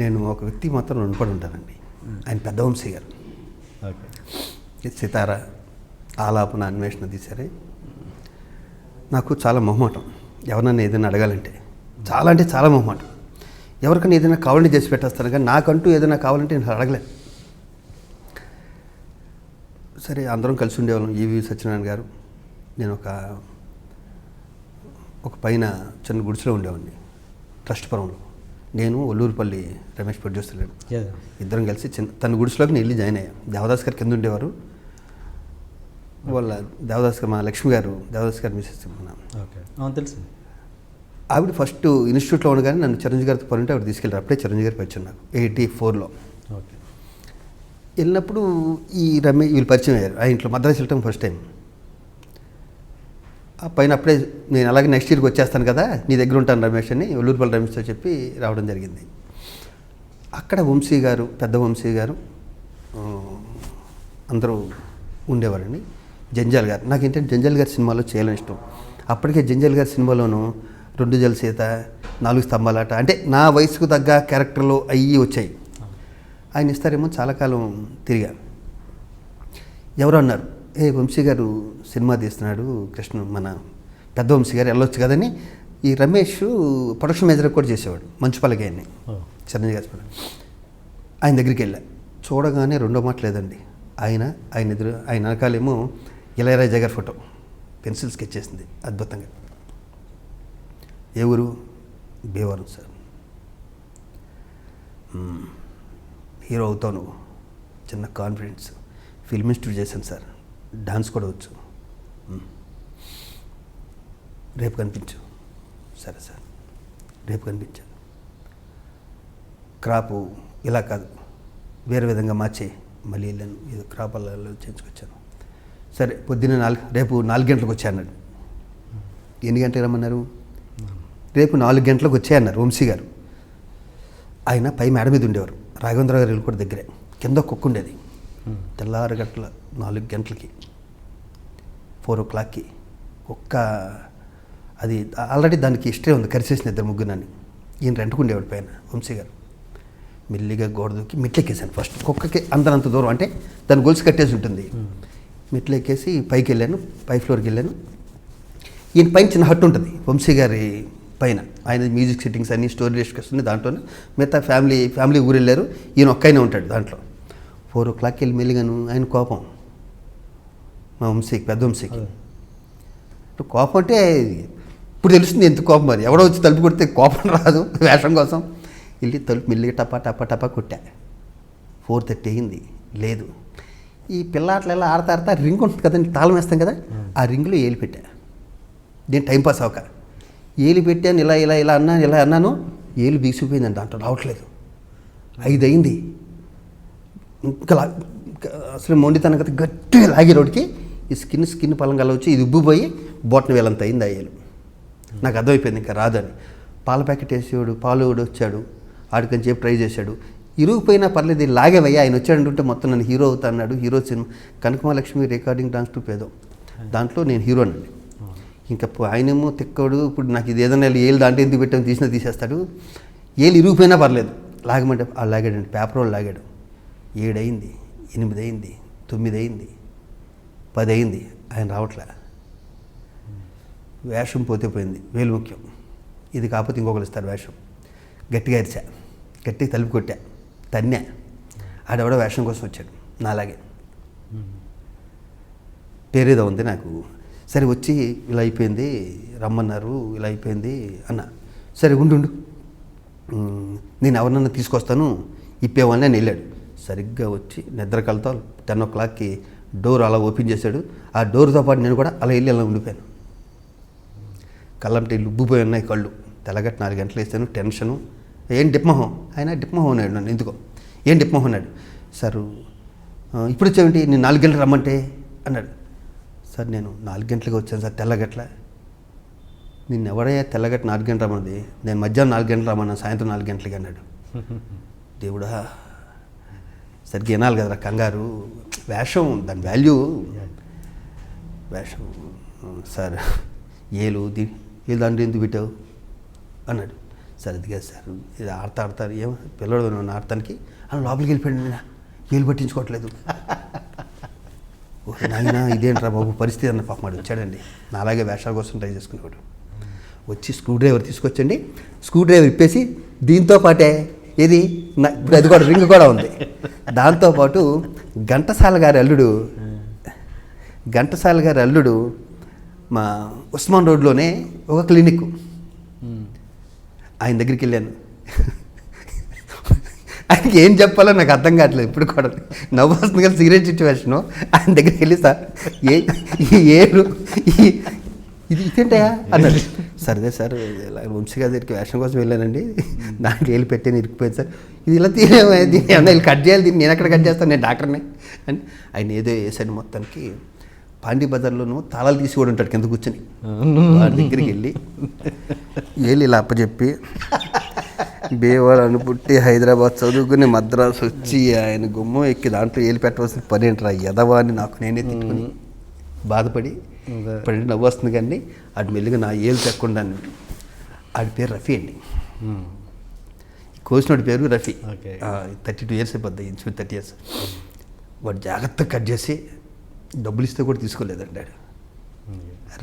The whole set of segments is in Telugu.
నేను ఒక వ్యక్తి మాత్రం రుణపడి ఉంటానండి. ఆయన పెద్ద వంశీ గారు. ఓకే. సితార, ఆలాపన, అన్వేషణ తీశారే. నాకు చాలా మొహమాటం ఎవరన్నా ఏదైనా అడగాలంటే, చాలా అంటే చాలా మొహమాటం. ఎవరికైనా ఏదైనా కావాలంటే చేసి పెట్టేస్తాను, కానీ నాకంటూ ఏదైనా కావాలంటే నేను అడగలేను. సరే అందరం కలిసి ఉండేవాళ్ళం. ఈవి సత్యనారాయణ గారు, నేను ఒక పైన చిన్న గుడిసెలో ఉండేవాడిని ట్రస్ట్పురంలో. నేను ఒల్లూరుపల్లి రమేష్ ప్రొడ్యూసర్ ఇద్దరం కలిసి తన గుడిసెలోకి నేను వెళ్ళి జాయిన్ అయ్యాను. దేవదాస్ గారు కింద ఉండేవారు. వాళ్ళ దేవదాస్ గారు, మా లక్ష్మి గారు, దేవదాస్ గారు మిసెస్. తెలుసు. ఆవిడ ఫస్ట్ ఇన్స్టిట్యూట్లో ఉండగానే నన్ను చిరంజీవి గారితో పనుంటే ఆవిడ తీసుకెళ్ళారు. అప్పుడే చిరంజీవి గారికి వచ్చాను నాకు 84లో. ఓకే. వెళ్ళినప్పుడు ఈ వీళ్ళు పరిచయం అయ్యారు. ఆ ఇంట్లో మద్రాసు వెళ్ళటం ఫస్ట్ టైం. ఆ పైన అప్పుడే నేను అలాగే నెక్స్ట్ ఇయర్కి వచ్చేస్తాను కదా, నీ దగ్గర ఉంటాను రమేష్ అని ఒల్లూరుపల్లి రమేష్తో చెప్పి రావడం జరిగింది. అక్కడ వంశీ గారు, పెద్ద వంశీ గారు అందరూ ఉండేవారండి. జంజాల్ గారు, నాకు ఏంటంటే జంజాల్ గారి సినిమాలో చేయాలని ఇష్టం. అప్పటికే జంజాల్ గారి సినిమాలోనూ 2 జలసీత, 4 స్తంభాలాట, అంటే నా వయసుకు తగ్గ క్యారెక్టర్లు అయ్యి వచ్చాయి. ఆయన ఇస్తారేమో చాలా కాలం తిరిగా. ఎవరు అన్నారు, వంశీ గారు సినిమా తీస్తున్నాడు, కృష్ణ మన పెద్ద వంశీ గారు వెళ్ళొచ్చు కదని. ఈ రమేష్ ప్రొడక్షన్ మేనేజర్ కూడా చేసేవాడు, మంచుపల్లకి ఆయన్ని, చిరంజీవి గారి. ఆయన దగ్గరికి వెళ్ళా. చూడగానే రెండో మాట లేదండి. ఆయన వెనకాలేమో ఇళయరాజా గారి ఫోటో పెన్సిల్ స్కెచ్ చేసింది అద్భుతంగా. ఏ ఊరు? భీమవరం సార్. హీరో అవుతావు నువ్వు, చిన్న కాన్ఫిడెన్స్. ఫిల్మ్ ఇన్స్టిట్యూట్ చేశాను సార్, డాన్స్ కూడా వచ్చు, రేపు కనిపించు. సరే సార్, రేపు కనిపించాను. క్రాపు ఇలా కాదు, వేరే విధంగా మార్చే. మళ్ళీ వెళ్ళాను, ఏదో క్రాప్ అలా చేయించుకొచ్చాను. సరే పొద్దున్న రేపు 4 గంటలకు వచ్చా అన్నాడు. ఎన్ని గంటలకు రమ్మన్నారు? రేపు 4 గంటలకు వచ్చాయన్నారు వంశీ గారు. ఆయన పై మేడ మీద ఉండేవారు. రాఘవేంద్ర గారు కూడా దగ్గరే. కింద కుక్క ఉండేది. తెల్లారి 4 గంటలకి 4 o'clockకి కుక్క, అది ఆల్రెడీ దానికి హిస్టరీ ఉంది, కరిచేసిన 2-3 నన్ను. ఈయన రెంట్కుండేవాడు పైన వంశీ గారు. మెల్లిగా గోడ దూకి మెట్లెక్కేసాను. ఫస్ట్ కుక్కకి అంత దూరం, అంటే దాని గొలుసు కట్టేసి ఉంటుంది. మెట్లెక్కేసి పైకి వెళ్ళాను, పై ఫ్లోర్కి వెళ్ళాను. ఈయన పైన చిన్న హట్ ఉంటుంది వంశీ గారి పైన. ఆయన మ్యూజిక్ సెట్టింగ్స్ అన్నీ, స్టోరీ డిస్కషన్ దాంట్లోనే. మిగతా ఫ్యామిలీ ఊరు వెళ్ళారు, ఈయన ఒక్కైనా ఉంటాడు దాంట్లో. 4 o'clockకి వెళ్ళి మెల్లిగాను. ఆయన కోపం, మా వంశీకి, పెద్ద వంశీకి కోపం. అంటే ఇప్పుడు తెలుస్తుంది ఎంత కోపం. మరి ఎవడో వచ్చి తలుపు కొడితే కోపం రాదు, వేషం కోసం. వెళ్ళి తలుపు మెల్లిగా టపా కొట్టా. 4:30 అయింది, లేదు. ఈ పిల్లాట్లు ఎలా ఆడతా రింగ్ ఉంటుంది కదండి, తాళం వేస్తాం కదా, ఆ రింగ్లో ఏలి పెట్టా. నేను టైంపాస్ అవ్వక ఏలి పెట్టాను. ఇలా అన్నాను. ఏలు బీసిపోయిందండి, దాంట్లో రావట్లేదు. 5 అయింది. ఇంకా అసలు మొండితనం కదా, గట్టిగా లాగి రోడ్కి ఈ స్కిన్ పలంగా వచ్చి ఇది ఉబ్బిపోయి బొట్టన వేలంత అయింది ఆ ఏలు. నాకు అర్థమైపోయింది ఇంకా రాదని. పాల ప్యాకెట్ వేసేవాడు, పాలు వచ్చాడు, ఆడికని చెప్పి ట్రై చేశాడు. ఇరుగుపోయినా పర్లేదు, లాగేవయ్యా, ఆయన వచ్చాడంటుంటే మొత్తం నన్ను హీరో అవుతా అన్నాడు. Hero cinema Kanakamahalakshmi recording dance టు పేదో, దాంట్లో నేను హీరోనండి. ఇంకా ఆయనేమో తిక్కడు. ఇప్పుడు నాకు ఇది ఏదైనా ఏళ్ళు దాంట్లో ఎందుకు పెట్టాము, తీసేస్తాడు. ఏళ్ళు ఇరిగిపోయినా పర్లేదు, లాగమంటే లాగాడండి. పేపర్ వాళ్ళు లాగాడు. 7 అయింది, 8 అయింది, 9 అయింది, 10 అయింది. ఆయన రావట్లే. వేషం పోతే పోయింది, వేలు ముఖ్యం. ఇది కాకపోతే ఇంకొకరు ఇస్తారు వేషం. గట్టిగా అరిచా, గట్టిగా తలుపు కొట్టా, తన్నా. ఆడెవడో వేషం కోసం వచ్చాడు నాలాగే. పేరేదో ఉంది నాకు. సరే వచ్చి ఇలా అయిపోయింది, రమ్మన్నారు, ఇలా అయిపోయింది అన్న. సరే ఉండు, నేను ఎవరినన్నా తీసుకొస్తాను ఇప్పేవాళ్ళని అని వెళ్ళాడు. సరిగ్గా వచ్చి నిద్ర కలుతా 10 o'clockకి డోర్ అలా ఓపెన్ చేశాడు. ఆ డోర్తో పాటు నేను కూడా అలా వెళ్ళి అలా ఉండిపోయాను. కళ్ళంటే ఉబ్బిపోయి ఉన్నాయి కళ్ళు. తెల్లగట్ట 4 గంటలు వేస్తాను, టెన్షను. ఏం డిప్మోహం, ఆయన డిప్మోహం అన్నాడు నన్ను. ఎందుకో ఏం డిప్మోహం అన్నాడు. సార్ ఇప్పుడు వచ్చావేంటి, నేను 4 గంటలకు రమ్మంటే అన్నాడు. సార్ నేను 4 గంటలకు వచ్చాను సార్, తెల్లగట్ల. నిన్ను ఎవడయ్యా తెల్లగట్ట 4 గంటలు రమ్మన్నది? నేను మధ్యాహ్నం 4 గంటలు రమ్మన్నాను, సాయంత్రం 4 గంటలకి అన్నాడు. దేవుడా, సరిగ్గా వినాలి కదరా, కంగారు. వేషం దాని వాల్యూ, వేషం. సార్ ఏలు దాంట్లో ఎందుకు పెట్టావు అన్నాడు. సార్ ఇది కాదు సార్, ఇది ఆడతారు ఏమో పిల్లడు నన్ను ఆడటానికి అని లోపలికి వెళ్ళిపోయాడు. నేను ఏళ్ళు పట్టించుకోవట్లేదు. నాయన ఇదేంట్రా బాబు పరిస్థితి అన్న పాపం వాడు వచ్చాడండి. నా అలాగే వేషాల కోసం ట్రై చేసుకునేవాడు. వచ్చి స్క్రూ డ్రైవర్ తీసుకొచ్చండి. స్క్రూ డ్రైవర్ ఇప్పేసి దీంతో పాటే ఇది ఇప్పుడు అది కూడా రింగ్ కూడా ఉంది. దాంతోపాటు ఘంటసాల గారి అల్లుడు మా ఉస్మాన్ రోడ్లోనే ఒక క్లినిక్, ఆయన దగ్గరికి వెళ్ళాను. ఆయనకి ఏం చెప్పాలో నాకు అర్థం కావట్లేదు ఇప్పుడు కూడా. నవ్వు వస్తుంది కదా సిగరెట్ సిచ్యువేషను. ఆయన దగ్గరికి వెళ్ళి సార్ ఏరు ఇది ఇదేంటయా అన్నాడు. సరే సార్ ఇలా వంశీ గారి దగ్గరికి వేషం కోసం వెళ్ళానండి, దాంట్లో వెళ్ళి పెట్టాను ఇరికిపోయింది సార్. ఇది ఇలా దీన్ని ఏమన్నా వీళ్ళు కట్ చేయాలి, దీన్ని నేను ఎక్కడ కట్ చేస్తాను, నేను డాక్టర్ని అని ఆయన ఏదో వేసాడు. మొత్తానికి పాండీ బజార్లోనూ తాళాలు తీసి కూడా ఉంటాడు కింద కూర్చొని. వాడి దగ్గరికి వెళ్ళి ఇలా అప్పచెప్పి బేవాళ్ళను పుట్టి హైదరాబాద్ చదువుకుని మద్రాసు వచ్చి ఆయన గుమ్మం ఎక్కి దాంట్లో ఏలి పెట్టవలసిన పని ఏంట్రా ఎదవాన్ని నాకు నేనే తిట్టుకుని బాధపడి ఇప్పుడంటే నవ్వు వస్తుంది. కానీ ఆడు మెల్లిగా నా ఏలు తెక్కకుండా ఆడి పేరు రఫీ అండి. కోసినోడి పేరు రఫీ. 32 years అయిపోద్ది, ఇంచు 30 years. వాడు జాగ్రత్తగా కట్ చేసి డబ్బులు ఇస్తే కూడా తీసుకోలేదండి ఆడు.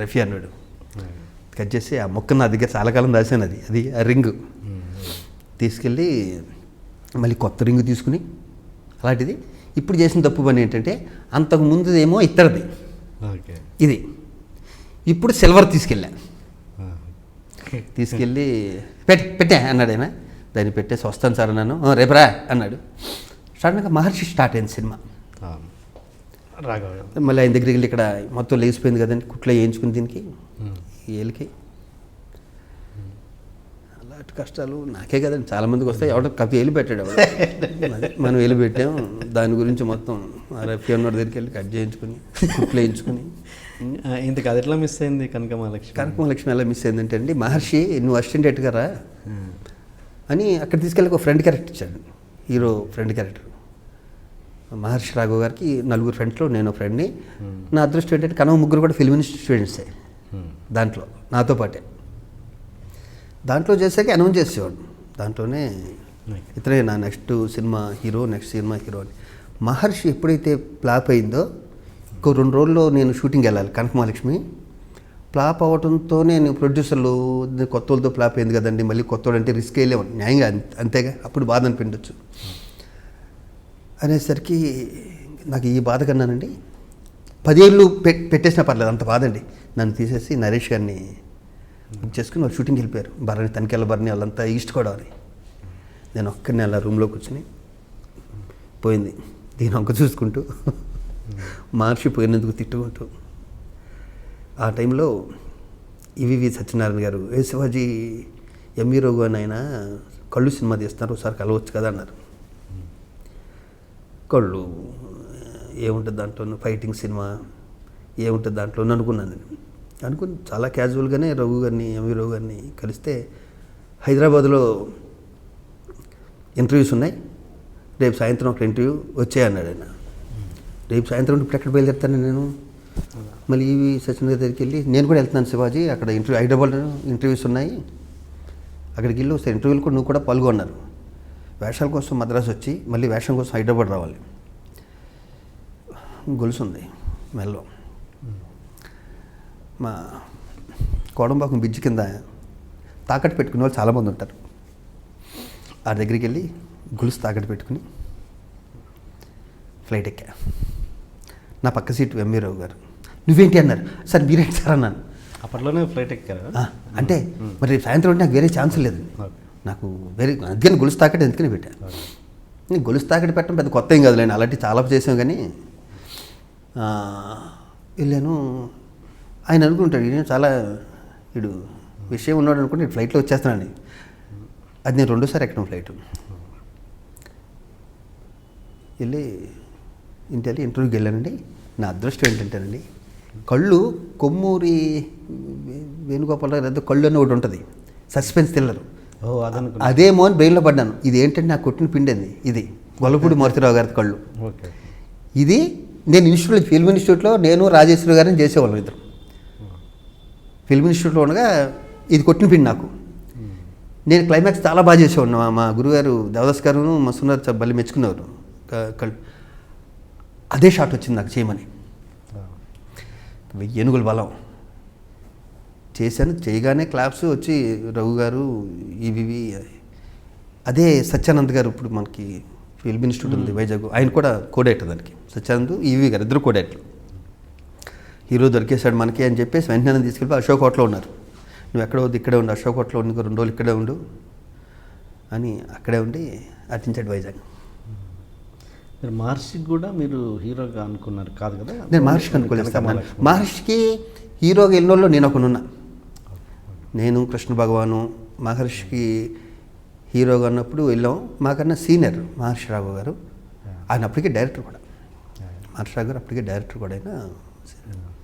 రఫీ అన్నాడు. కట్ చేసి ఆ మొక్క నా దగ్గర చాలా కాలం దాచాను, అది ఆ రింగు తీసుకెళ్ళి మళ్ళీ కొత్త రింగు తీసుకుని అలాంటిది. ఇప్పుడు చేసిన తప్పు పని ఏంటంటే అంతకు ముందు ఏమో ఇత్తడిది, ఇది ఇప్పుడు సిల్వర్ తీసుకెళ్ళి పెట్టా అన్నాడు ఆయన. దాన్ని పెట్టేసి వస్తాను సార్ అన్నాను. రేపరా అన్నాడు. సడన్గా మహర్షి స్టార్ట్ అయింది సినిమా. మళ్ళీ ఆయన దగ్గరికి వెళ్ళి ఇక్కడ మొత్తం లేచిపోయింది కదండి, కుట్లో వేయించుకుని దీనికి ఏలికి. అలాంటి కష్టాలు నాకే కదండి, చాలామందికి వస్తాయి. ఎవడో ఏలి పెట్టాడు, మనం ఏలి పెట్టాం. దాని గురించి మొత్తం రఫీ అన్నోడి దగ్గరికి వెళ్ళి కట్ చేయించుకుని కుట్లు వేయించుకుని. ఇంతకు అది ఎట్లా మిస్ అయింది కనకమహాలక్ష్మి ఎలా మిస్ అయిందంటే అండి, మహర్షి నువ్వు అసిస్టెంట్ ఎట్టుగా రా అని అక్కడ తీసుకెళ్ళి ఒక ఫ్రెండ్ క్యారెక్టర్ ఇచ్చాడు, హీరో ఫ్రెండ్ క్యారెక్టర్. మహర్షి రాఘవ్ గారికి 4 ఫ్రెండ్స్లో నేను ఫ్రెండ్ని. నా అదృష్టం ఏంటంటే కనవ ముగ్గురు కూడా ఫిల్మ్ ఇన్స్టిట్యూట్ స్టూడెంట్సే దాంట్లో నాతో పాటే. దాంట్లో చేసాక అనౌన్స్ చేసేవాడు, దాంట్లోనే ఇతనే నా నెక్స్ట్ సినిమా హీరో అని. మహర్షి ఎప్పుడైతే ఫ్లాప్ అయిందో ఇంకో 2 రోజుల్లో నేను షూటింగ్ వెళ్ళాలి కనకమహాలక్ష్మి. ఫ్లాప్ అవ్వడంతో నేను ప్రొడ్యూసర్లు కొత్త వాళ్ళతో ఫ్లాప్ అయింది కదండి, మళ్ళీ కొత్త వాడు అంటే రిస్క్ వెళ్ళేవాడు, న్యాయంగా అంతేగా, అప్పుడు బాధ అనిపించవచ్చు అనేసరికి నాకు ఈ బాధ కన్నానండి. 10 ఏళ్ళు పెట్టేసినా పర్లేదు, అంత బాధ అండి. నన్ను తీసేసి నరేష్ గారిని బుక్ చేసుకుని వాళ్ళు షూటింగ్కి వెళ్ళిపోయారు. భరణి తనికెళ్ళ భరణి వాళ్ళంతా ఈస్ట్ కూడా అని. నేను ఒక్కరిని అలా రూమ్లో కూర్చుని పోయింది దీని ఒక్క చూసుకుంటూ మహర్షి పోయినందుకు తిట్టుకుంటూ. ఆ టైంలో ఈవీవి సత్యనారాయణ గారు శివాజీ ఎంవి రోగు అని ఆయన కళ్ళు సినిమా తీస్తున్నారు, ఒకసారి కలవచ్చు కదా అన్నారు. కళ్ళు ఏముంటుంది దాంట్లో, ఫైటింగ్ సినిమా ఏముంటుంది దాంట్లో అనుకున్నాను. అనుకుని చాలా క్యాజువల్గానే రఘు గారిని ఎంవి రోగు గారిని కలిస్తే హైదరాబాద్లో ఇంటర్వ్యూస్ ఉన్నాయి, రేపు సాయంత్రం ఒక ఇంటర్వ్యూ వచ్చాయన్నాడు ఆయన. రేపు సాయంత్రం ఇప్పుడు ఎక్కడ బయలుదేరుతాను నేను, మళ్ళీ ఈవి సచిన్ గారి దగ్గరికి వెళ్ళి నేను కూడా వెళ్తున్నాను శివాజీ, అక్కడ హైదరాబాద్లో ఇంటర్వ్యూస్ ఉన్నాయి, అక్కడికి వెళ్ళి వస్తే ఇంటర్వ్యూలు కూడా నువ్వు కూడా పాల్గొన్నారు. వేషాల కోసం మద్రాసు వచ్చి మళ్ళీ వేషం కోసం హైదరాబాద్ రావాలి. గొలుసు ఉంది మెల్లో. మా కోడంబాకం బ్రిడ్జ్ కింద తాకట్టు పెట్టుకునే వాళ్ళు చాలామంది ఉంటారు. ఆ దగ్గరికి వెళ్ళి గొలుసు తాకట్టు పెట్టుకుని ఫ్లైట్ ఎక్కా. నా పక్క సీటు ఎంవి రావు గారు. నువ్వేంటి అన్నారు. సార్ మీరేంటి సార్ అన్నాను. అప్పట్లోనే ఫ్లైట్ ఎక్కారు అంటే మరి సాయంత్రం అంటే నాకు వేరే ఛాన్స్ లేదు, నాకు వేరే అందుకని గొలుసు తాకట్టు ఎందుకని పెట్టాను. నేను గొలుసు తాకట్టు పెట్టడం పెద్ద కొత్త ఏం కాదులేండి, అలాంటివి చాలా చేసాం. కానీ వెళ్ళాను. ఆయన అనుకుంటాడు ఈయన చాలా వీడు విషయం ఉన్నాడు అనుకుంటే ఫ్లైట్లో వచ్చేస్తానని. అది నేను 2సారి ఎక్కడం ఫ్లైట్. వెళ్ళి ఇంటికి ఇంటర్వ్యూకి వెళ్ళానండి. నా అదృష్టం ఏంటంటేనండి, కళ్ళు కొమ్మూరి వేణుగోపాలరావు ఏదో కళ్ళు అని ఒకటి ఉంటుంది, సస్పెన్స్ థ్రిల్లర్. అదేమో అని బ్రెయిన్లో పడ్డాను. ఇది ఏంటంటే నాకు కొట్టిన పిండి అది, ఇది గొల్లపూడి మారుతిరావు గారి కళ్ళు. ఇది నేను ఫిల్మ్ ఇన్స్టిట్యూట్లో నేను రాజేశ్వరి గారిని చేసేవాళ్ళం ఇద్దరు. ఫిల్మ్ ఇన్స్టిట్యూట్లో ఉండగా ఇది కొట్టిన పిండి నాకు. నేను క్లైమాక్స్ చాలా బాగా చేసేవాడిని. మా గురుగారు దేవదాస్ గారు మస్తున్నారు బలి మెచ్చుకున్నారు. అదే షాట్ వచ్చింది నాకు చేయమని. 1000 ఏనుగుల బలం చేశాను. చేయగానే క్లాప్స్ వచ్చి రఘు గారు ఈవివి, అదే సత్యానంద్ గారు ఇప్పుడు మనకి ఫిల్మ్ ఇన్స్టిట్యూట్ ఉంది వైజాగ్, ఆయన కూడా కోడైటర్ దానికి. సత్యానంద్ ఈవి గారు ఇద్దరు కోడైటర్లు. హీరో దొరికేశాడు మనకి అని చెప్పేసి వెంటనే తీసుకెళ్ళి అశోక్ హోటల్లో ఉన్నారు. నువ్వు ఎక్కడ వద్దు ఇక్కడే ఉండు, అశోక్ హోటల్లో ఉండి 2 రోజులు ఇక్కడే ఉండు అని అక్కడే ఉండి అర్చించాడు వైజాగ్. మీరు మహర్షికి కూడా మీరు హీరోగా అనుకున్నారు కాదు కదా? నేను మహర్షికి అనుకోలేదు సార్. మహర్షికి హీరోగా ఎన్నోళ్ళు నేను ఒకనున్నా. నేను కృష్ణ భగవాను మహర్షికి హీరోగా ఉన్నప్పుడు వెళ్ళాం. మాకన్నా సీనియర్ మహర్షి రాఘవ్ గారు, ఆయన అప్పటికే డైరెక్టర్ కూడా. మహర్షి రాఘవ్ గారు అప్పటికే డైరెక్టర్ కూడా అయినా